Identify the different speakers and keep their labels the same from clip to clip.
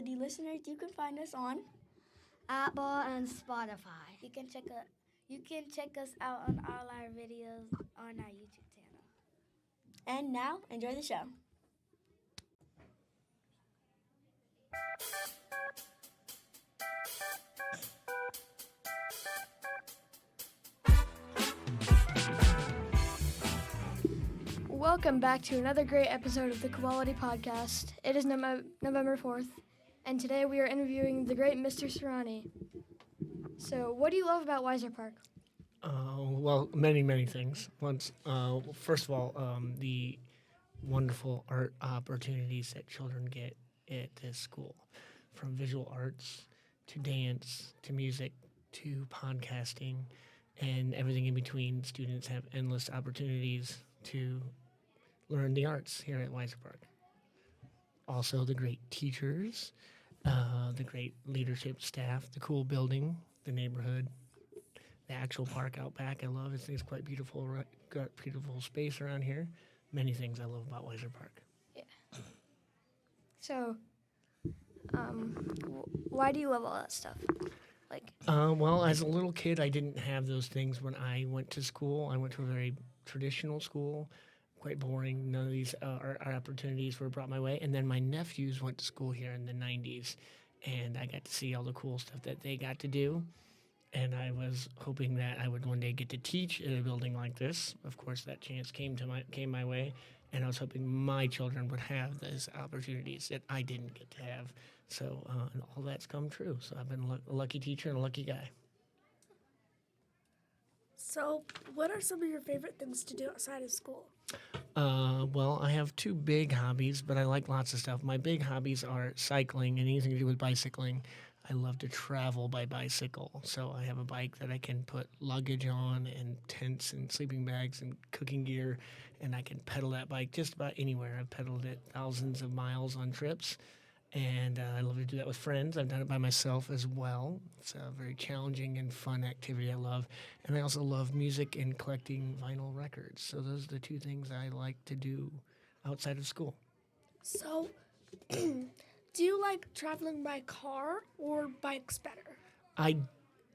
Speaker 1: Quality listeners, you can find us on
Speaker 2: Apple and Spotify.
Speaker 1: You can check us out on all our videos on our YouTube channel. And now, enjoy the show.
Speaker 3: Welcome back to another great episode of the Quality Podcast. It is November 4th, and today we are interviewing the great Mr. Serrani. So, what do you love about Weiser Park?
Speaker 4: Well, many things. First of all, the wonderful art opportunities that children get at this school, from visual arts to dance to music to podcasting and everything in between. Students have endless opportunities to learn the arts here at Weiser Park. Also, the great teachers, the great leadership staff, the cool building, the neighborhood, the actual park out back. I love it. It's quite beautiful. Got beautiful space around here. Many things I love about Weiser Park.
Speaker 3: Yeah. So, why do you love all that stuff?
Speaker 4: Well, as a little kid, I didn't have those things when I went to school. I went to a very traditional school, quite boring. None of these art opportunities were brought my way. And then my nephews went to school here in the 90s, and I got to see all the cool stuff that they got to do. And I was hoping that I would one day get to teach in a building like this. Of course, that chance came my way, and I was hoping my children would have those opportunities that I didn't get to have. So, and all that's come true. So I've been a lucky teacher and a lucky guy.
Speaker 5: So, what are some of your favorite things to do outside of school?
Speaker 4: Well, I have two big hobbies, but I like lots of stuff. My big hobbies are cycling and anything to do with bicycling. I love to travel by bicycle. So I have a bike that I can put luggage on and tents and sleeping bags and cooking gear, and I can pedal that bike just about anywhere. I've pedaled it thousands of miles on trips, and I love to do that with friends. I've done it by myself as well. It's a very challenging and fun activity I love. And I also love music and collecting vinyl records. So those are the two things I like to do outside of school.
Speaker 5: So, do you like traveling by car or bikes better?
Speaker 4: I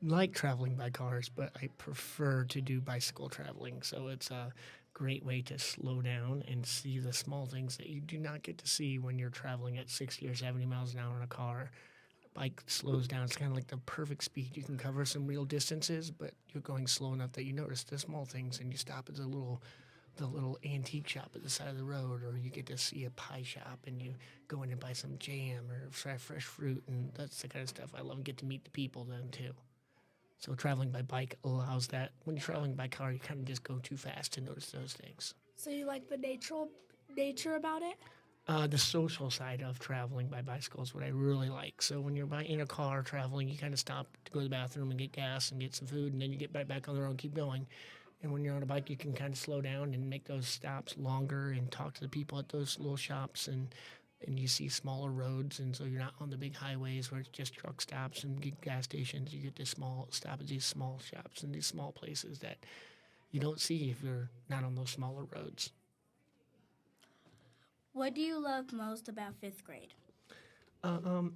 Speaker 4: like traveling by cars, but I prefer to do bicycle traveling. So it's a great way to slow down and see the small things that you do not get to see when you're traveling at 60 or 70 miles an hour in a car. Bike slows down. It's kind of like the perfect speed. You can cover some real distances, but you're going slow enough that you notice the small things, and you stop at the little antique shop at the side of the road, or you get to see a pie shop and you go in and buy some jam or fresh fruit, and that's the kind of stuff I love, and get to meet the people then too. So traveling by bike allows that. When you're traveling by car, you kind of just go too fast to notice those things.
Speaker 5: So you like the nature about it?
Speaker 4: The social side of traveling by bicycle is what I really like. So when you're in a car traveling, you kind of stop to go to the bathroom and get gas and get some food, and then you get right back on the road and keep going. And when you're on a bike, you can kind of slow down and make those stops longer and talk to the people at those little shops, and you see smaller roads, and so you're not on the big highways where it's just truck stops and gas stations. You get to stop at these small shops and these small places that you don't see if you're not on those smaller roads.
Speaker 1: What do you love most about 5th grade?
Speaker 4: Well,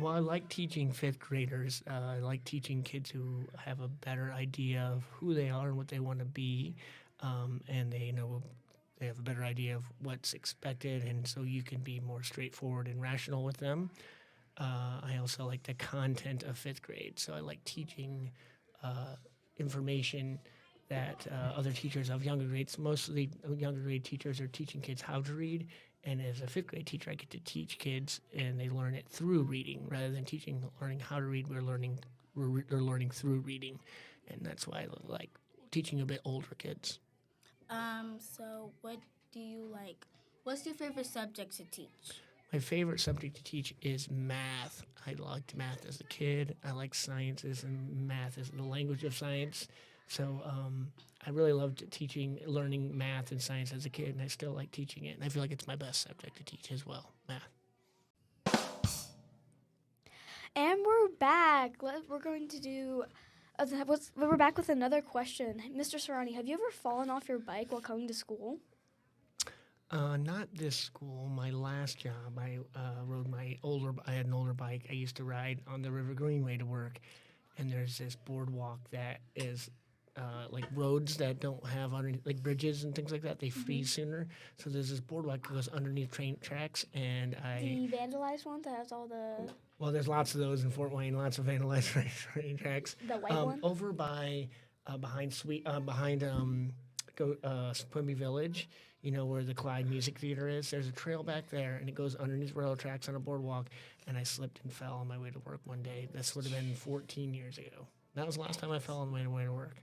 Speaker 4: I like teaching 5th graders. I like teaching kids who have a better idea of who they are and what they want to be, and they have a better idea of what's expected, and so you can be more straightforward and rational with them. I also like the content of 5th grade, so I like teaching information that other teachers of younger grades, mostly younger grade teachers, are teaching kids how to read. And as a 5th grade teacher, I get to teach kids, and they learn it through reading rather than learning how to read. They're learning through reading, and that's why I like teaching a bit older kids.
Speaker 1: So what do you like? What's your favorite subject to teach?
Speaker 4: My favorite subject to teach is math. I liked math as a kid. I like sciences, and math is the language of science. So I really loved learning math and science as a kid, and I still like teaching it. And I feel like it's my best subject to teach as well, math.
Speaker 3: And we're back. We're going to do. We're back with another question. Mr. Serrani, have you ever fallen off your bike while coming to school?
Speaker 4: Not this school. My last job, I I had an older bike. I used to ride on the River Greenway to work, and there's this boardwalk that is like roads that don't have underneath, like bridges and things like that. They freeze sooner. So there's this boardwalk that goes underneath train tracks, and
Speaker 1: The vandalized one that has all the
Speaker 4: there's lots of those in Fort Wayne, lots of vandalized train tracks.
Speaker 1: white one.
Speaker 4: Over by behind Quimby Village, you know where the Clyde Music Theater is. There's a trail back there, and it goes underneath railroad tracks on a boardwalk. And I slipped and fell on my way to work one day. This would have been 14 years ago. That was the last time I fell on my way to work.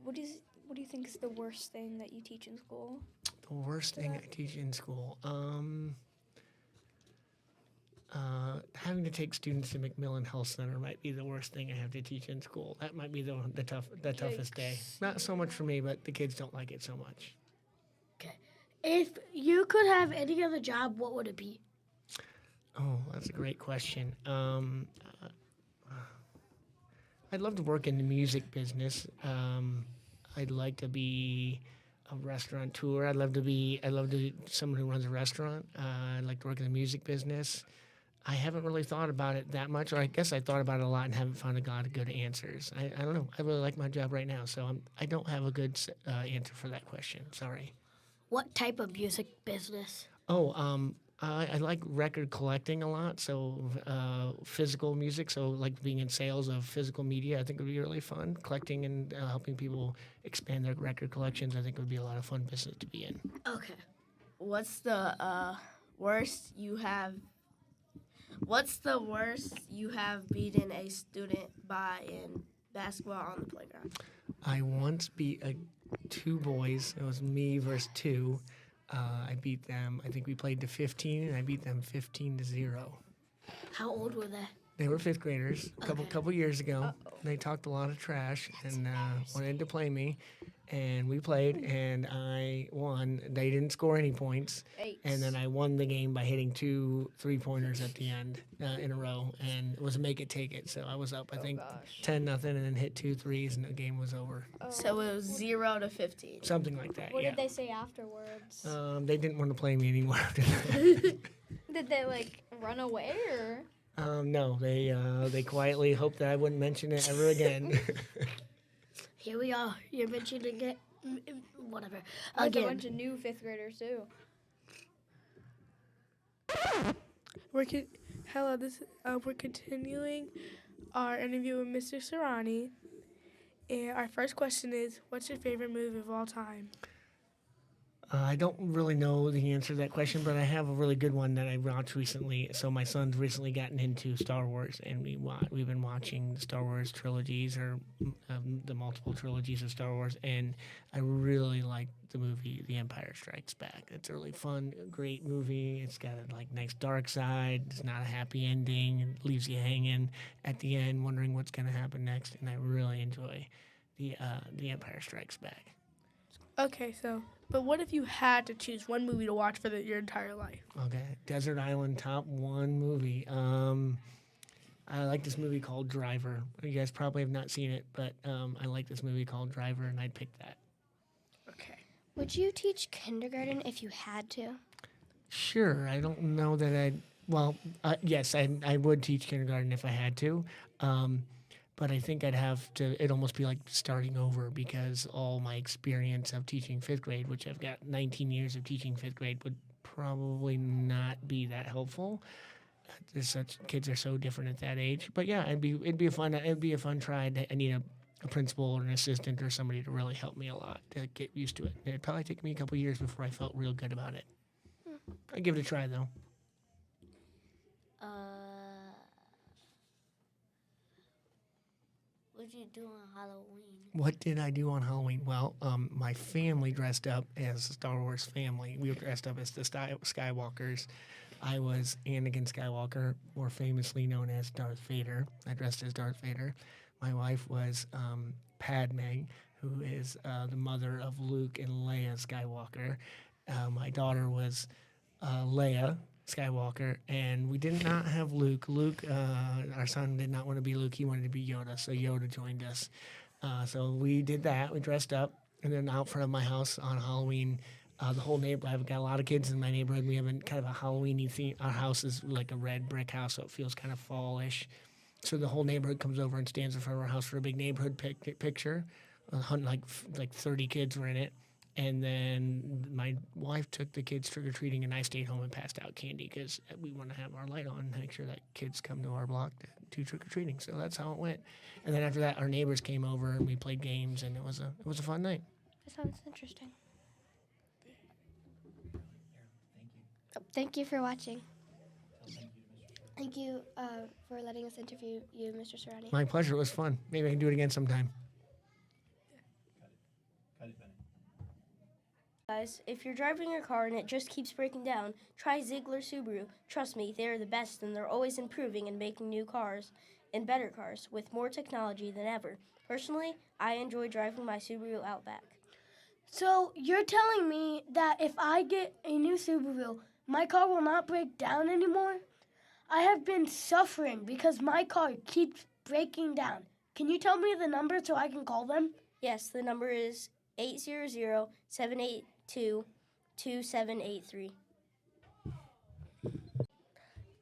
Speaker 1: What do you think is the worst thing that you teach in school?
Speaker 4: The worst thing I teach in school, having to take students to McMillan Health Center might be the worst thing I have to teach in school. That might be the toughest day. Not so much for me, but the kids don't like it so much.
Speaker 5: Okay. If you could have any other job, what would it be?
Speaker 4: Oh, that's a great question. I'd love to work in the music business. I'd like to be a restaurateur. I'd love to be someone who runs a restaurant. I'd like to work in the music business. I haven't really thought about it that much, or I guess I thought about it a lot and haven't found a lot of good answers. I don't know. I really like my job right now, so I don't have a good answer for that question. Sorry.
Speaker 5: What type of music business?
Speaker 4: I like record collecting a lot, so physical music, so like being in sales of physical media, I think would be really fun. Collecting and helping people expand their record collections, I think would be a lot of fun business to be in.
Speaker 5: Okay.
Speaker 6: What's the worst you have beaten a student by in basketball on the playground?
Speaker 4: I once beat two boys. It was me versus two. I beat them. I think we played to 15, and I beat them 15-0.
Speaker 5: How old were they?
Speaker 4: They were fifth graders. Couple years ago. They talked a lot of trash and wanted to play me. And we played, and I won. They didn't score any points. And then I won the game by hitting 2 3-pointers at the end in a row. And it was a make it, take it. So I was up, I think, 10-0, and then hit 2 threes, and the game was over.
Speaker 6: So it was 0-15.
Speaker 4: Something like that,
Speaker 1: What
Speaker 4: yeah.
Speaker 1: did they say afterwards?
Speaker 4: They didn't want to play me anymore after that.
Speaker 1: Did they run away or?
Speaker 4: No, they quietly hoped that I wouldn't mention it ever again.
Speaker 5: Here we are. You're mentioning it. Whatever.
Speaker 1: There's a
Speaker 5: Again.
Speaker 1: bunch of new fifth graders too.
Speaker 7: We're continuing our interview with Mr. Serrani. And our first question is, what's your favorite movie of all time?
Speaker 4: I don't really know the answer to that question, but I have a really good one that I watched recently. So my son's recently gotten into Star Wars, and we've been watching the Star Wars trilogies, or the multiple trilogies of Star Wars, and I really like the movie The Empire Strikes Back. It's a really fun, great movie. It's got a nice dark side. It's not a happy ending. It leaves you hanging at the end, wondering what's going to happen next, and I really enjoy the Empire Strikes Back.
Speaker 7: Okay, but what if you had to choose one movie to watch for your entire life?
Speaker 4: Okay, Desert Island top 1 movie. I like this movie called Driver. You guys probably have not seen it, but I like this movie called Driver, and I'd pick that.
Speaker 7: Okay.
Speaker 2: Would you teach kindergarten if you had to?
Speaker 4: Sure, I don't know that I'd... Well, yes, I would teach kindergarten if I had to. But I think I'd have to, it'd almost be like starting over, because all my experience of teaching 5th grade, which I've got 19 years of teaching 5th grade, would probably not be that helpful. Kids are so different at that age. But yeah, it'd be a fun try. I need a principal or an assistant or somebody to really help me a lot to get used to it. It'd probably take me a couple years before I felt real good about it. I'd give it a try though.
Speaker 5: What did you do on Halloween?
Speaker 4: What did I do on Halloween? Well, my family dressed up as the Star Wars family. We were dressed up as the Skywalkers. I was Anakin Skywalker, more famously known as Darth Vader. I dressed as Darth Vader. My wife was Padme, who is the mother of Luke and Leia Skywalker. My daughter was Leia Skywalker, and we did not have Luke. Our son did not want to be Luke. He wanted to be Yoda, so Yoda joined us. So we did that. We dressed up, And then out front of my house on Halloween, the whole neighborhood, I've got a lot of kids in my neighborhood. We have kind of a Halloween-y theme. Our house is like a red brick house, so it feels kind of fall-ish. So the whole neighborhood comes over and stands in front of our house for a big neighborhood picture. Like 30 kids were in it. And then my wife took the kids trick-or-treating, and I stayed home and passed out candy because we want to have our light on and make sure that kids come to our block to trick-or-treating. So that's how it went. And then after that, our neighbors came over, and we played games, and it was a fun night.
Speaker 2: That sounds interesting. Thank you for watching. Thank you for letting us interview you, Mr. Serrani.
Speaker 4: My pleasure. It was fun. Maybe I can do it again sometime.
Speaker 6: Guys, if you're driving your car and it just keeps breaking down, try Zeigler Subaru. Trust me, they are the best, and they're always improving and making new cars and better cars with more technology than ever. Personally, I enjoy driving my Subaru Outback.
Speaker 5: So you're telling me that if I get a new Subaru, my car will not break down anymore? I have been suffering because my car keeps breaking down. Can you tell me the number so I can call them?
Speaker 6: Yes, the number is 800-782-2783.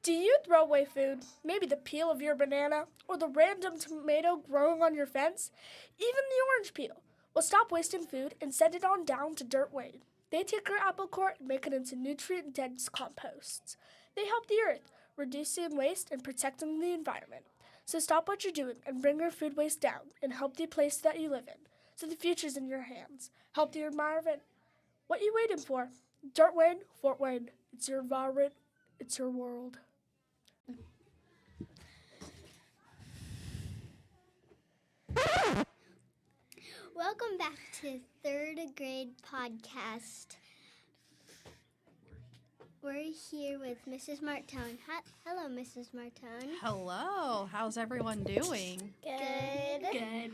Speaker 7: Do you throw away food? Maybe the peel of your banana or the random tomato growing on your fence? Even the orange peel. Well, stop wasting food and send it on down to Dirt Wade. They take your apple core and make it into nutrient-dense composts. They help the earth, reducing waste and protecting the environment. So stop what you're doing and bring your food waste down and help the place that you live in. So the future's in your hands. Help the environment. What are you waiting for? Dirt Wade, Fort Wayne. It's your environment. It's your world.
Speaker 8: Welcome back to third grade podcast. We're here with Mrs. Martone. Hello, Mrs. Martone.
Speaker 9: Hello. How's everyone doing?
Speaker 8: Good.
Speaker 1: Good.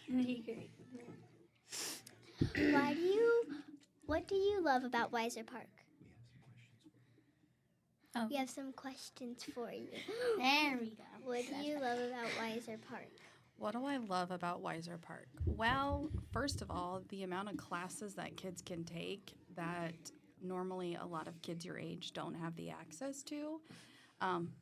Speaker 1: Really great.
Speaker 8: What do you love about Weiser Park?
Speaker 1: Oh.
Speaker 8: We have some questions for you.
Speaker 1: There we go.
Speaker 8: What do you love about Weiser Park?
Speaker 9: What do I love about Weiser Park? Well, first of all, the amount of classes that kids can take that normally a lot of kids your age don't have the access to,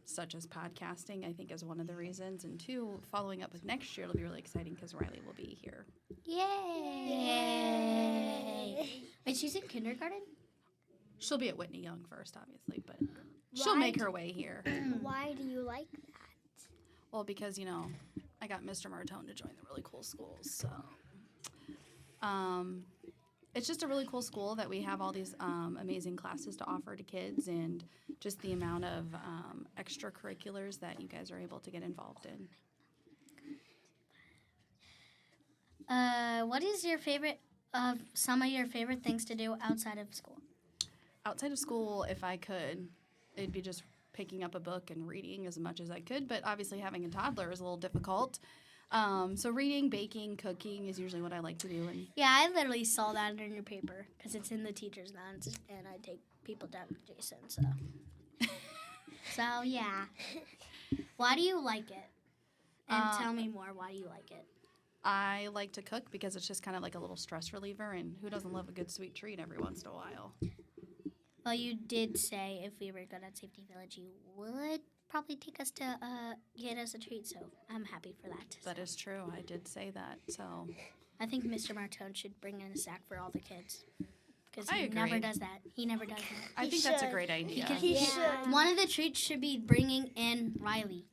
Speaker 9: such as podcasting, I think is one of the reasons. And two, following up with next year, it'll be really exciting because Riley will be here.
Speaker 1: Yay! Wait, she's in kindergarten?
Speaker 9: She'll be at Whitney Young first, obviously, but she'll make her way here.
Speaker 8: Why do you like that?
Speaker 9: Well, because, I got Mr. Martone to join the really cool schools, so it's just a really cool school that we have all these amazing classes to offer to kids, and just the amount of extracurriculars that you guys are able to get involved in.
Speaker 1: What is your favorite some of your favorite things to do outside of school?
Speaker 9: Outside of school, if I could, it'd be just picking up a book and reading as much as I could, but obviously having a toddler is a little difficult. So reading, baking, cooking is usually what I like to do. And
Speaker 1: Yeah, I literally saw that in your paper because it's in the teacher's lounge, and I take people down to Jason. So yeah. Why do you like it? And tell me more. Why do you like it?
Speaker 9: I like to cook because it's just kind of like a little stress reliever, and who doesn't love a good sweet treat every once in a while?
Speaker 1: Well, you did say if we were good at Safety Village, you would probably take us to get us a treat, so I'm happy for that.
Speaker 9: That is true. I did say that, so
Speaker 1: I think Mr. Martone should bring in a sack for all the kids. Because
Speaker 9: I
Speaker 1: he
Speaker 9: agree.
Speaker 1: never does that. He never does that.
Speaker 9: I think that's a great idea.
Speaker 5: He should.
Speaker 1: One of the treats should be bringing in Riley.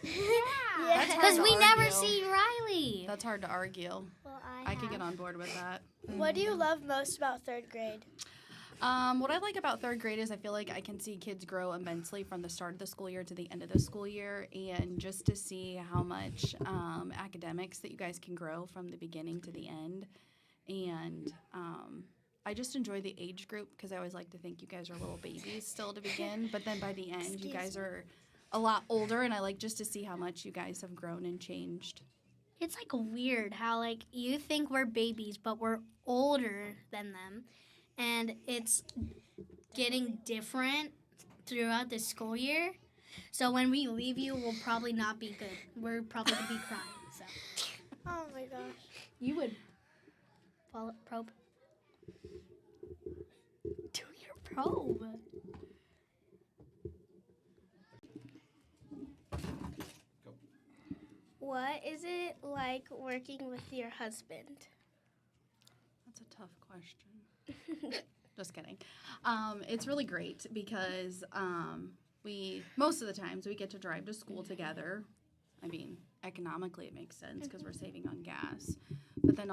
Speaker 9: That's hard
Speaker 1: Because
Speaker 9: to
Speaker 1: we never
Speaker 9: argue.
Speaker 1: see Riley.
Speaker 9: That's hard to argue.
Speaker 8: Well,
Speaker 9: I could get on board with that.
Speaker 5: What do you love most about third grade?
Speaker 9: What I like about third grade is I feel like I can see kids grow immensely from the start of the school year to the end of the school year, and just to see how much academics that you guys can grow from the beginning to the end. And I just enjoy the age group because I always like to think you guys are little babies still to begin, but then by the end you guys are a lot older, and I like just to see how much you guys have grown and changed.
Speaker 1: It's like weird how like you think we're babies, but we're older than them. And it's getting different throughout the school year. So when we leave you, we'll probably not be good. We're probably going to be crying. So.
Speaker 5: Oh my gosh.
Speaker 1: You would. probe. Do your probe.
Speaker 8: What is it like working with your husband?
Speaker 9: That's a tough question. Just kidding. It's really great because we most of the times we get to drive to school together. I mean, economically it makes sense because we're saving on gas. But then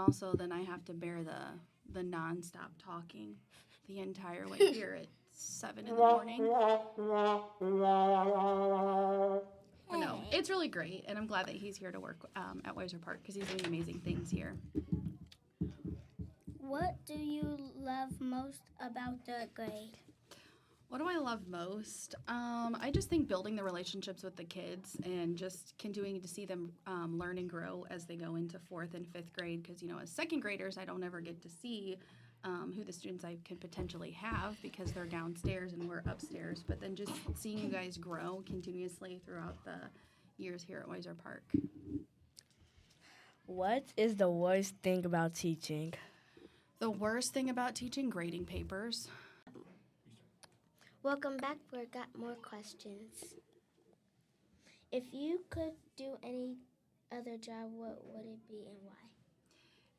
Speaker 9: I have to bear the nonstop talking the entire way here at 7 in the morning. But no, it's really great, and I'm glad that he's here to work at Weiser Park because he's doing amazing things here.
Speaker 8: What do you love most about third grade?
Speaker 9: What do I love most? I just think building the relationships with the kids and just continuing to see them learn and grow as they go into 4th and 5th grade. Because, as second graders, I don't ever get to see who the students I could potentially have because they're downstairs and we're upstairs. But then just seeing you guys grow continuously throughout the years here at Weiser Park.
Speaker 10: What is the worst thing about teaching?
Speaker 9: The worst thing about teaching, grading papers.
Speaker 8: Welcome back. We've got more questions. If you could do any other job, what would it be and why?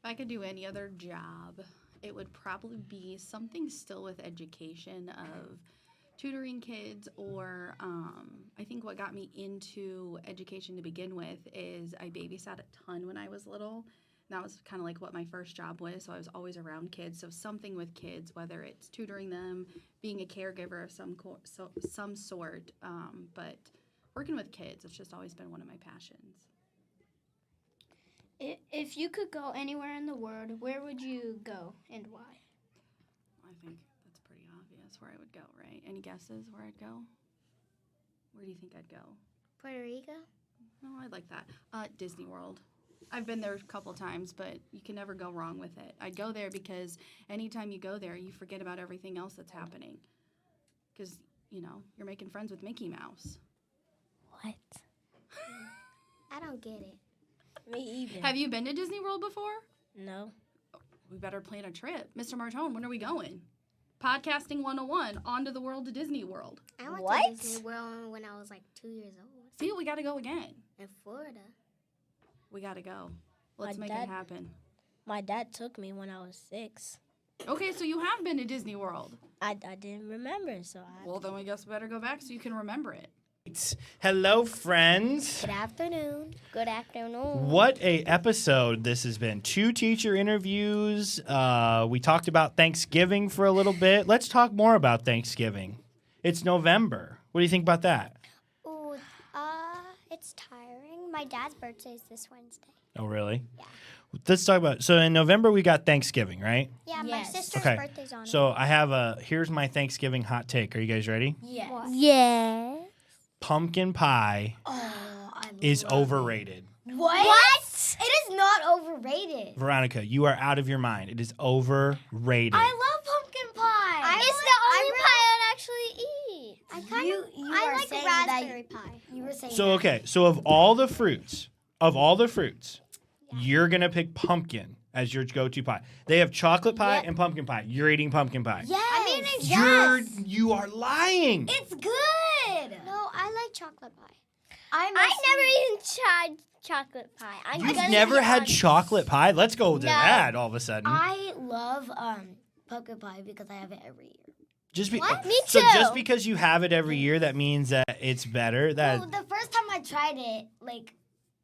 Speaker 9: If I could do any other job, it would probably be something still with education of tutoring kids or I think what got me into education to begin with is I babysat a ton when I was little. That was kind of like what my first job was, so I was always around kids. So something with kids, whether it's tutoring them, being a caregiver of some sort, but working with kids, it's just always been one of my passions.
Speaker 8: If you could go anywhere in the world, where would you go and why?
Speaker 9: I think that's pretty obvious where I would go, right? Any guesses where I'd go? Where do you think I'd go?
Speaker 8: Puerto Rico?
Speaker 9: No, I'd like that. Disney World. I've been there a couple times, but you can never go wrong with it. I'd go there because anytime you go there, you forget about everything else that's happening. Because, you're making friends with Mickey Mouse.
Speaker 8: What? I don't get it.
Speaker 6: Me either.
Speaker 9: Have you been to Disney World before?
Speaker 6: No.
Speaker 9: We better plan a trip. Mr. Martone, when are we going? Podcasting 101, on to the world to Disney World.
Speaker 8: I went to Disney World when I was like 2 years old.
Speaker 9: See, we got to go again.
Speaker 8: In Florida.
Speaker 9: We got to go. Let's make it happen.
Speaker 6: My dad took me when I was 6.
Speaker 9: Okay, so you have been to Disney World.
Speaker 6: I didn't remember, so
Speaker 9: Well, then we guess we better go back so you can remember it.
Speaker 11: Hello, friends.
Speaker 8: Good afternoon. Good afternoon.
Speaker 11: What a episode this has been. 2 teacher interviews. We talked about Thanksgiving for a little bit. Let's talk more about Thanksgiving. It's November. What do you think about that?
Speaker 8: Ooh, it's tiring. My dad's birthday is this Wednesday.
Speaker 11: Oh, really?
Speaker 8: Yeah.
Speaker 11: Let's talk about so in November we got Thanksgiving, right?
Speaker 8: Yeah, my sister's
Speaker 11: Okay.
Speaker 8: birthday's on it.
Speaker 11: So I have here's my Thanksgiving hot take. Are you guys ready?
Speaker 6: yes.
Speaker 8: Yeah.
Speaker 11: Pumpkin pie is overrated.
Speaker 5: What? It is not overrated.
Speaker 11: Veronica, you are out of your mind. It is overrated.
Speaker 5: I love pumpkin pie.
Speaker 8: It's the only pie I'd actually eat. I like
Speaker 5: saying
Speaker 8: raspberry pie.
Speaker 5: You were saying
Speaker 11: So okay, so of all the fruits, you're gonna pick pumpkin as your go-to pie. They have chocolate pie and pumpkin pie. You're eating pumpkin pie.
Speaker 5: Yes.
Speaker 11: You are lying.
Speaker 5: It's good.
Speaker 8: No, I like chocolate pie.
Speaker 5: I've
Speaker 8: never even tried chocolate pie.
Speaker 11: You've never had chocolate pie? Let's go to that all of a sudden.
Speaker 5: I love pumpkin pie because I have it every year.
Speaker 8: Me
Speaker 11: So
Speaker 8: too.
Speaker 11: just because you have it every year, that means that it's better. That
Speaker 5: Well, the first time I tried it,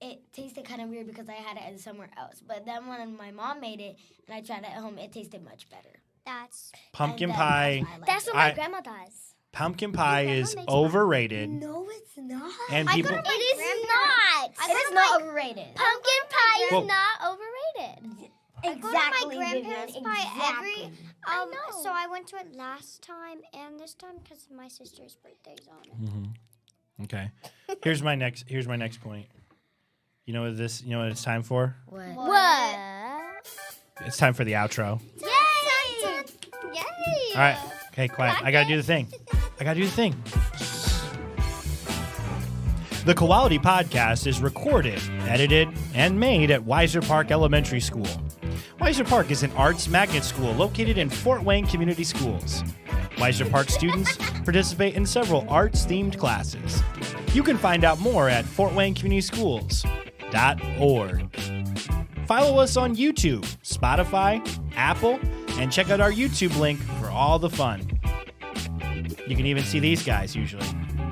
Speaker 5: it tasted kind of weird because I had it somewhere else. But then when my mom made it and I tried it at home, it tasted much better.
Speaker 11: pumpkin
Speaker 5: And then
Speaker 11: pie.
Speaker 8: That's what my grandma does.
Speaker 11: Pumpkin pie is
Speaker 8: makes
Speaker 11: overrated.
Speaker 5: No, it's not.
Speaker 11: And people.
Speaker 8: It is not.
Speaker 5: It is not overrated.
Speaker 8: Pumpkin pie
Speaker 11: Well-
Speaker 8: is not overrated.
Speaker 5: Exactly,
Speaker 8: my grandparents'
Speaker 5: Vivian,
Speaker 8: pie
Speaker 5: exactly.
Speaker 8: So I went to it last time and this time because my sister's birthday's on it.
Speaker 11: Okay. Here's my next point. You know what it's time for?
Speaker 8: What?
Speaker 11: It's time for the outro.
Speaker 8: Yay! Yay!
Speaker 11: All right. Okay, quiet. I gotta do the thing. The Quality Podcast is recorded, edited, and made at Weiser Park Elementary School. Weiser Park is an arts magnet school located in Fort Wayne Community Schools. Weiser Park students participate in several arts-themed classes. You can find out more at fortwayneCommunitySchools.org. Follow us on YouTube, Spotify, Apple, and check out our YouTube link for all the fun. You can even see these guys usually.